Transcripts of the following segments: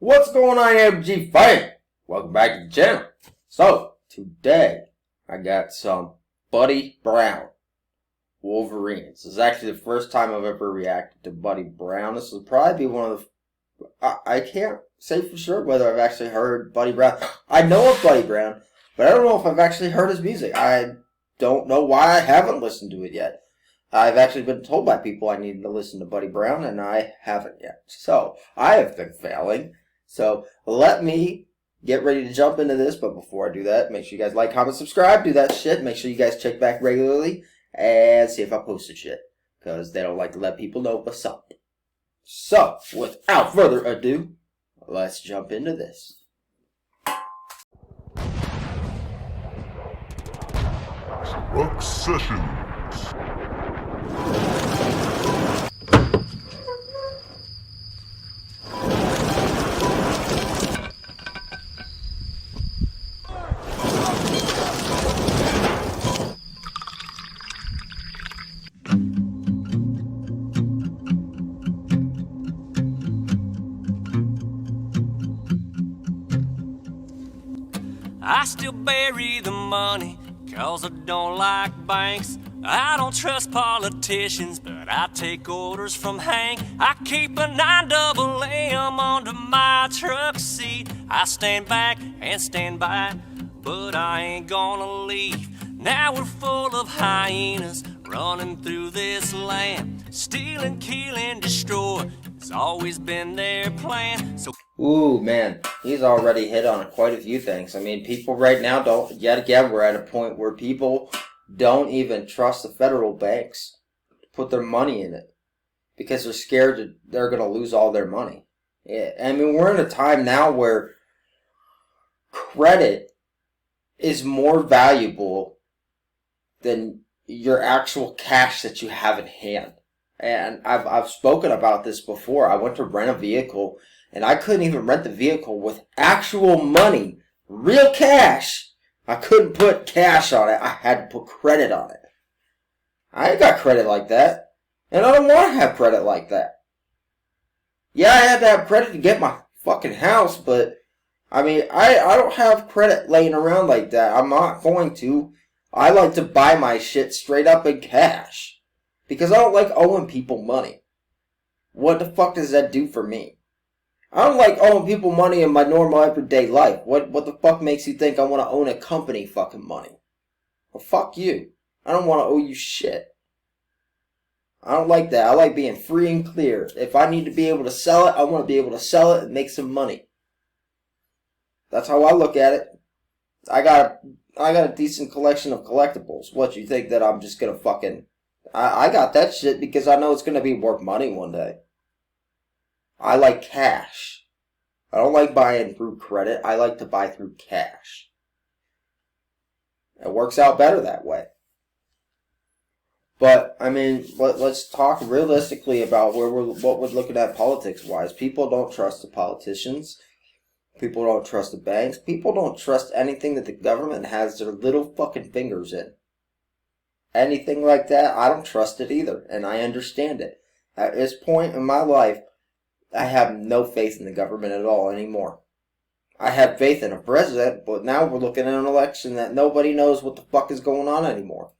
What's going on, AWGFAM? Welcome back to the channel. So, today, I got some Buddy Brown Wolverines. This is actually the first time I've ever reacted to Buddy Brown. This will probably be one of the... I can't say for sure whether I've actually heard Buddy Brown. I know of Buddy Brown, but I don't know if I've actually heard his music. I don't know why I haven't listened to it yet. I've actually been told by people I needed to listen to Buddy Brown, and I haven't yet. So, I have been failing. So, let me get ready to jump into this, but before I do that, make sure you guys like, comment, subscribe, do that shit. Make sure you guys check back regularly, and see if I posted shit, because they don't like to let people know what's up. So, without further ado, let's jump into this. Rock Sessions. I still bury the money, cause I don't like banks. I don't trust politicians, but I take orders from Hank. I keep a 9AM under my truck seat. I stand back and stand by, but I ain't gonna leave. Now we're full of hyenas running through this land. Stealing, killing, destroy, it's always been their plan. So Ooh, man, he's already hit on quite a few things. I mean, people right now don't, yet again, we're at a point where people don't even trust the federal banks to put their money in it because they're scared that they're going to lose all their money. Yeah, I mean, we're in a time now where credit is more valuable than your actual cash that you have in hand. And I've spoken about this before. I went to rent a vehicle, and I couldn't even rent the vehicle with actual money, real cash. I couldn't put cash on it. I had to put credit on it. I ain't got credit like that. And I don't want to have credit like that. Yeah, I had to have credit to get my fucking house, but I mean, I don't have credit laying around like that. I'm not going to. I like to buy my shit straight up in cash. Because I don't like owing people money. What the fuck does that do for me? I don't like owing people money in my normal everyday life. What the fuck makes you think I want to own a company fucking money? Well, fuck you. I don't want to owe you shit. I don't like that. I like being free and clear. If I need to be able to sell it, I want to be able to sell it and make some money. That's how I look at it. I got a decent collection of collectibles. What, you think that I'm just gonna fucking... I got that shit because I know it's gonna be worth money one day. I like cash. I don't like buying through credit. I like to buy through cash. It works out better that way. But, I mean, let's talk realistically about what we're looking at politics-wise. People don't trust the politicians. People don't trust the banks. People don't trust anything that the government has their little fucking fingers in. Anything like that, I don't trust it either. And I understand it. At this point in my life, I have no faith in the government at all anymore. I have faith in a president, but now we're looking at an election that nobody knows what the fuck is going on anymore.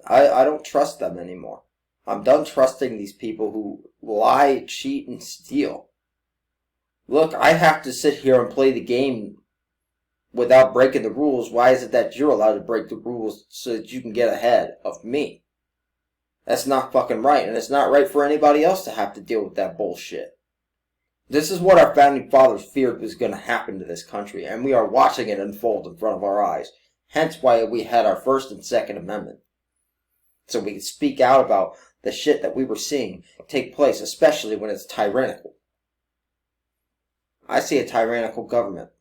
I don't trust them anymore. I'm done trusting these people who lie, cheat, and steal. Look, I have to sit here and play the game without breaking the rules. Why is it that you're allowed to break the rules so that you can get ahead of me? That's not fucking right, and it's not right for anybody else to have to deal with that bullshit. This is what our founding fathers feared was going to happen to this country, and we are watching it unfold in front of our eyes. Hence why we had our First and Second Amendment. So we could speak out about the shit that we were seeing take place, especially when it's tyrannical. I see a tyrannical government.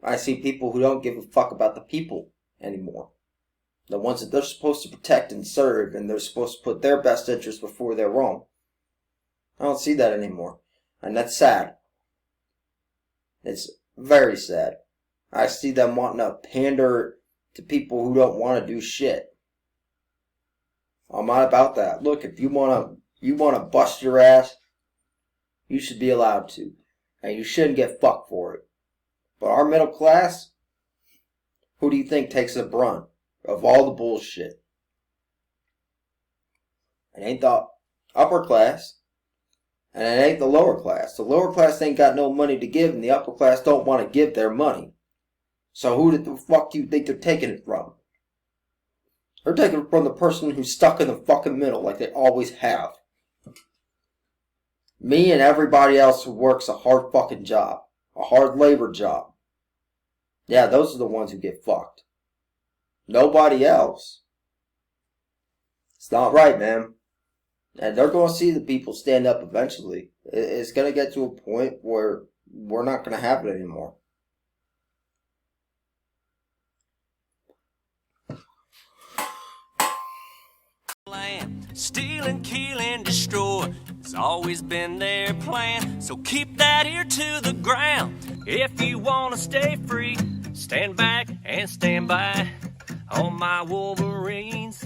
I see people who don't give a fuck about the people anymore. The ones that they're supposed to protect and serve, and they're supposed to put their best interests before their own. I don't see that anymore. And that's sad. It's very sad. I see them wanting to pander to people who don't want to do shit. I'm not about that. Look, if you wanna bust your ass, You should be allowed to. And you shouldn't get fucked for it. But our middle class, who do you think takes the brunt of all the bullshit? It ain't the upper class, and it ain't the lower class. The lower class ain't got no money to give, and the upper class don't want to give their money. So who the fuck do you think they're taking it from? They're taking it from the person who's stuck in the fucking middle like they always have. Me and everybody else who works a hard fucking job. A hard labor job. Yeah, those are the ones who get fucked. Nobody else. It's not right, man. And they're going to see the people stand up eventually. It's going to get to a point where we're not going to have it anymore. Steal and kill and destroy has always been their plan. So keep that ear to the ground. If you want to stay free, stand back and stand by on my Wolverines.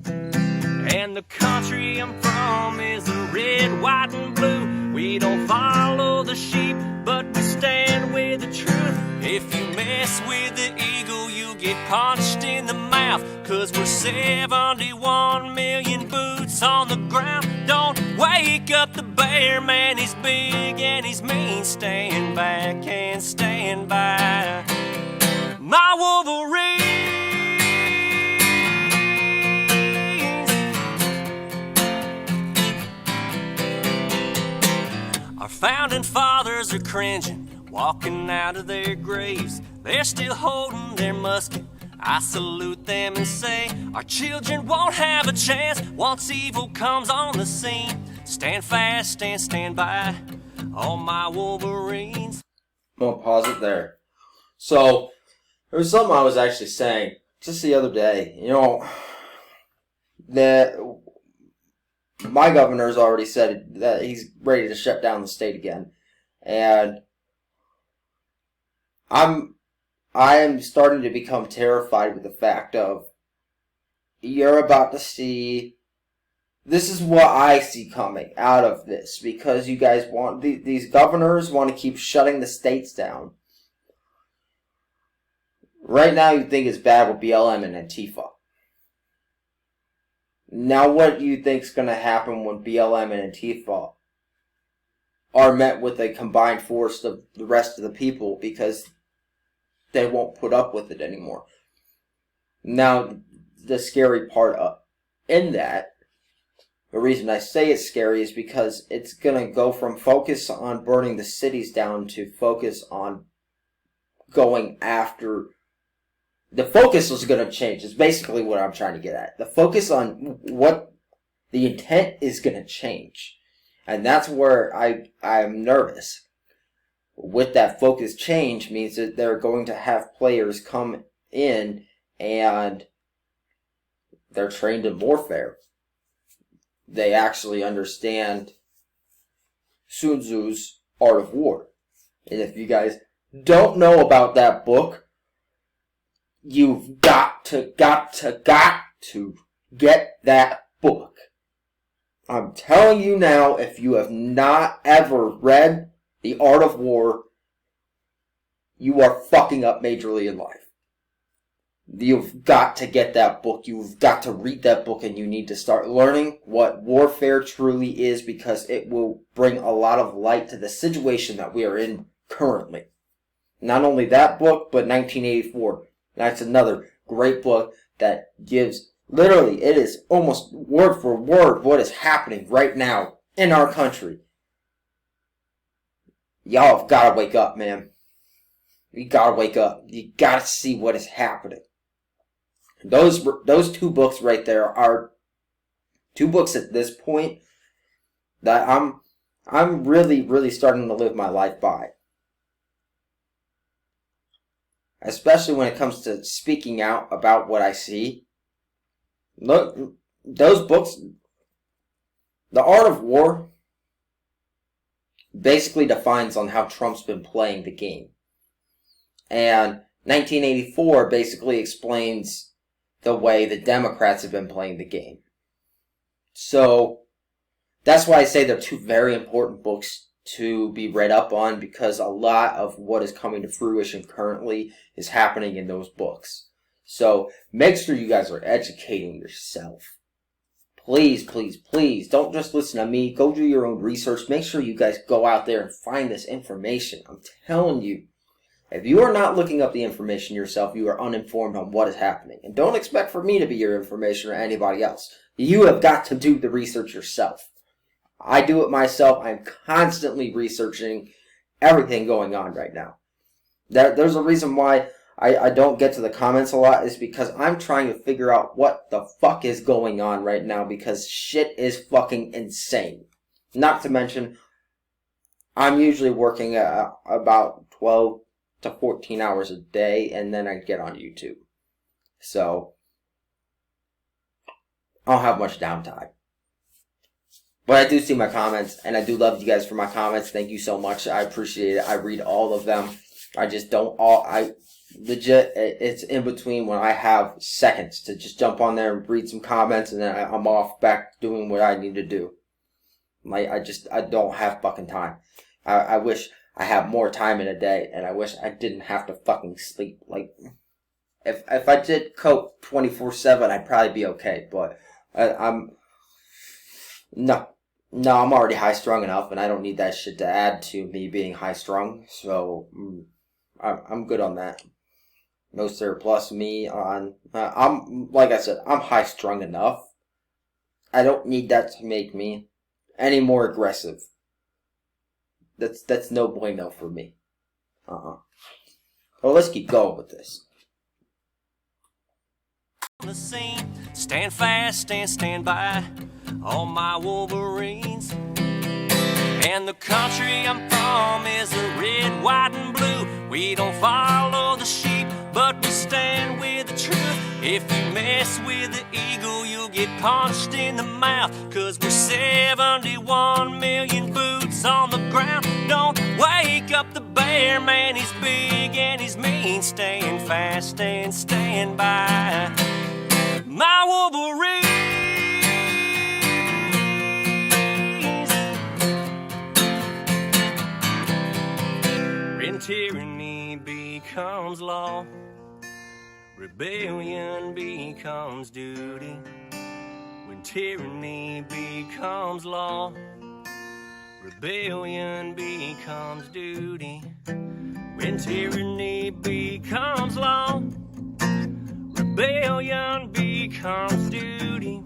And the country I'm from is the red, white, and blue. We don't follow the sheep, but we stand with the truth. If you mess with the eagle, you get punched in the mouth. 'Cause we're 71 million boots on the ground. Don't wake up the bear, man, he's big and he's mean. Stand back and stand by my Wolverine. Our founding fathers are cringing, walking out of their graves. They're still holding their musket. I salute them and say, our children won't have a chance once evil comes on the scene. Stand fast and stand by, all my Wolverines. I'm going to pause it there. So, there was something I was actually saying just the other day. You know, that my governor's already said that he's ready to shut down the state again. And I am starting to become terrified with the fact of you're about to see. This is what I see coming out of this, because you guys want these governors want to keep shutting the states down. Right now, you think it's bad with BLM and Antifa. Now, what do you think is going to happen when BLM and Antifa are met with a combined force of the rest of the people, because they won't put up with it anymore? Now, the scary part in that, the reason I say it's scary is because it's going to go from focus on burning the cities down to focus on going after. The focus is going to change, is basically what I'm trying to get at. The focus on what the intent is going to change. And that's where I'm nervous. With that focus change means that they're going to have players come in and they're trained in warfare. They actually understand Sun Tzu's Art of War. And if you guys don't know about that book, you've got to get that book. I'm telling you now, if you have not ever read The Art of War, you are fucking up majorly in life. You've got to get that book. You've got to read that book, and you need to start learning what warfare truly is, because it will bring a lot of light to the situation that we are in currently. Not only that book, but 1984. That's another great book that gives, literally, it is almost word for word what is happening right now in our country. Y'all have got to wake up, man. You got to wake up. You got to see what is happening. Those two books right there are two books at this point that I'm really starting to live my life by. Especially when it comes to speaking out about what I see. Look, those books, The Art of War, basically defines on how Trump's been playing the game. And 1984 basically explains the way the Democrats have been playing the game. So, that's why I say they're two very important books to be read up on, because a lot of what is coming to fruition currently is happening in those books. So make sure you guys are educating yourself. Please, please, please, don't just listen to me. Go do your own research. Make sure you guys go out there and find this information. I'm telling you, if you are not looking up the information yourself, you are uninformed on what is happening. And don't expect for me to be your information or anybody else. You have got to do the research yourself. I do it myself. I'm constantly researching everything going on right now. There's a reason why I don't get to the comments a lot, is because I'm trying to figure out what the fuck is going on right now, because shit is fucking insane. Not to mention, I'm usually working about 12 to 14 hours a day, and then I get on YouTube. So, I don't have much downtime. But I do see my comments, and I do love you guys for my comments. Thank you so much. I appreciate it. I read all of them. I just don't legit, it's in between when I have seconds to just jump on there and read some comments, and then I'm off back doing what I need to do. I don't have fucking time. I wish I had more time in a day, and I wish I didn't have to fucking sleep. Like, if I did cope 24/7, I'd probably be okay, but I'm already high-strung enough, and I don't need that shit to add to me being high-strung, so I'm good on that. No surplus me on, like I said, I'm high-strung enough. I don't need that to make me any more aggressive. That's no bueno for me. Well, let's keep going with this. The scene, stand fast and stand by, all my Wolverines. And the country I'm from is the red, white, and blue. We don't follow the sheep, but we stand with the truth. If you mess with the eagle, you'll get punched in the mouth. 'Cause we're 71 million boots on the ground. Don't wake up the bear, man, he's big and he's mean. Stand fast and stand by, my Wolverines. When tyranny becomes law, rebellion becomes duty. When tyranny becomes law, rebellion becomes duty. When tyranny becomes law, rebellion becomes duty.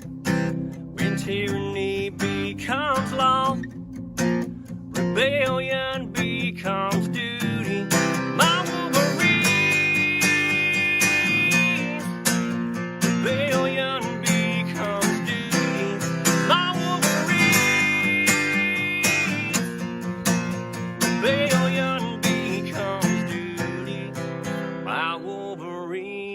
When tyranny becomes law, rebellion becomes duty. My Wolverine, rebellion becomes duty. My Wolverine, rebellion becomes duty. My Wolverine.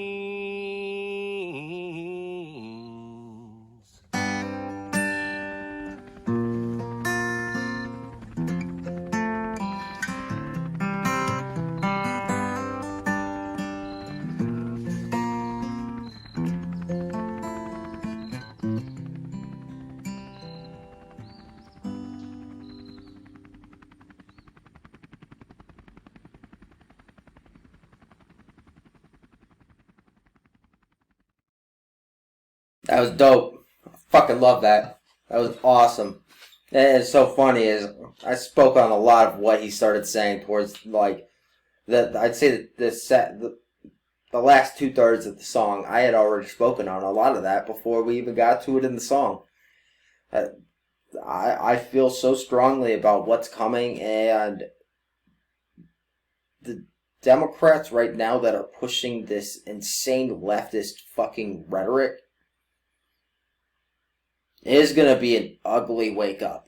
That was dope. I fucking love that. That was awesome. And it's so funny is I spoke on a lot of what he started saying towards, like, I'd say that the last 2/3 of the song, I had already spoken on a lot of that before we even got to it in the song. I feel so strongly about what's coming, and the Democrats right now that are pushing this insane leftist fucking rhetoric is going to be an ugly wake up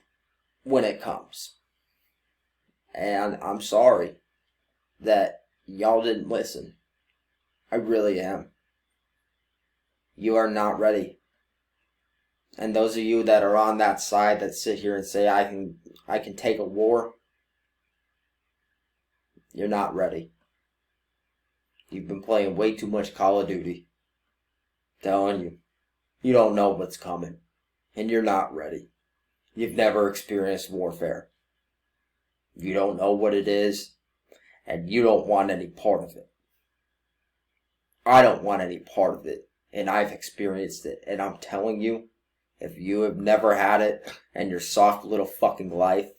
when it comes. And I'm sorry that y'all didn't listen. I really am. You are not ready. And those of you that are on that side that sit here and say I can take a war, you're not ready. You've been playing way too much Call of Duty. Telling you. You don't know what's coming. And you're not ready. You've never experienced warfare. You don't know what it is, and you don't want any part of it. I don't want any part of it, and I've experienced it, and I'm telling you, if you have never had it in your soft little fucking life,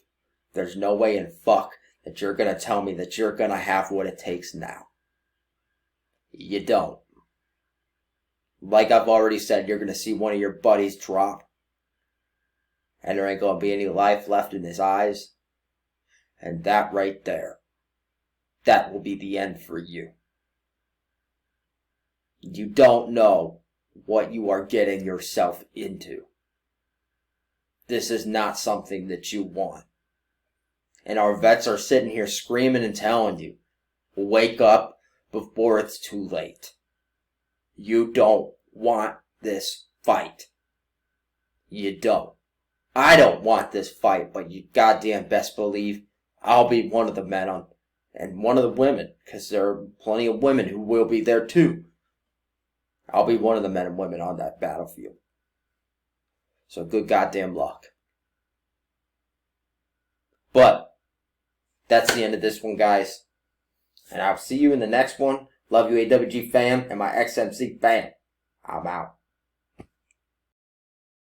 there's no way in fuck that you're gonna tell me that you're gonna have what it takes now. You don't. Like I've already said, you're gonna see one of your buddies drop, and there ain't gonna be any life left in his eyes, and that right there, that will be the end for you. You don't know what you are getting yourself into. This is not something that you want. And our vets are sitting here screaming and telling you, wake up before it's too late. You don't want this fight. You don't. I don't want this fight, but you goddamn best believe I'll be one of the men on, and one of the women, because there are plenty of women who will be there too. I'll be one of the men and women on that battlefield. So good goddamn luck. But that's the end of this one, guys. And I'll see you in the next one. Love you, AWG fam, and my XMC fam. I'm out.